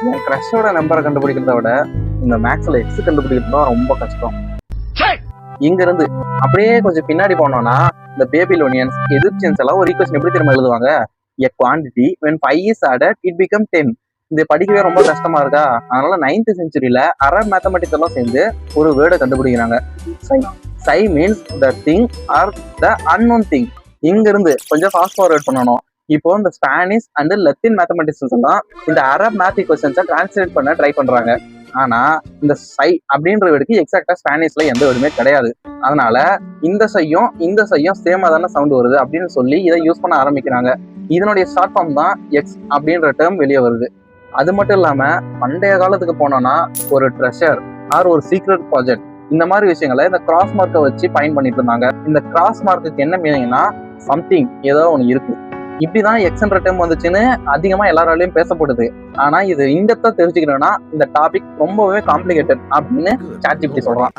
என் கிரஷோட நம்பரை கண்டுபிடிக்கிறத விட இந்த மேக்ஸ்ல எக்ஸ் கண்டுபிடிக்கிறது தான் ரொம்ப கஷ்டம். இங்க இருந்து அப்படியே கொஞ்சம் பின்னாடி போனோம்னா இந்த பேபிலோனியன்ஸ் எஜிப்சியன்ஸ் எல்லாம் ஒரு ஈக்குவேஷன் எப்படி திரும்ப எழுதுவாங்க? a quantity when 5 is added it become 10. இது படிக்கவே ரொம்ப கஷ்டமா இருக்கா? அதனால 9th செஞ்சுரியில அரப் மேத்தமெட்டிக்ஸ் எல்லாம் சேர்ந்து ஒரு வேர்டை கண்டுபிடிக்கிறாங்க. Psy means the thing or the unknown thing. இங்க இருந்து கொஞ்சம் ஃபாஸ்ட் ஃபார்வர்ட் பண்ணணும். இப்போ இந்த ஸ்பானிஷ் அண்ட் லத்தீன் மேத்தமெட்டிக்ஸ் எல்லாம் இந்த அரப் மேத் ஈக்குவேஷன்ஸை டிரான்ஸ்லேட் பண்ண ட்ரை பண்றாங்க. ஆனா இந்த சை அப்படின்ற வேர்டுக்கு எக்ஸாக்டா ஸ்பானிஷ்ல எந்த வேர்டுமே கிடையாது. அதனால இந்த சையும் சேமா தானே சவுண்ட் வருது அப்படின்னு சொல்லி இதை யூஸ் பண்ண ஆரம்பிக்கிறாங்க. இதனுடைய ஷார்ட் ஃபார்ம் தான் எக்ஸ் அப்படின்ற டேர்ம் வெளியே வருது. அது மட்டும் இல்லாம பண்டைய காலத்துக்கு போனோம்னா ஒரு ட்ரெஷர் ஆர் ஒரு சீக்ரெட் ப்ராஜெக்ட் இந்த மாதிரி விஷயங்களை இந்த கிராஸ் மார்க்கை வச்சு பயன் பண்ணிட்டு இருந்தாங்க. இந்த கிராஸ் மார்க்குக்கு என்ன மீனிங்னா சம்திங் ஏதோ ஒன்று இருக்கு. இப்படிதான் எக்ஸ்ன்ற டேர்ம் வந்துச்சுன்னு அதிகமா எல்லாராலையும் பேசப்படுது. ஆனா இது இன்டெப்தா தெரிஞ்சுக்கணும்னா இந்த டாபிக் ரொம்பவே காம்ப்ளிகேட்டட் அப்படின்னு ChatGPT சொல்றான்.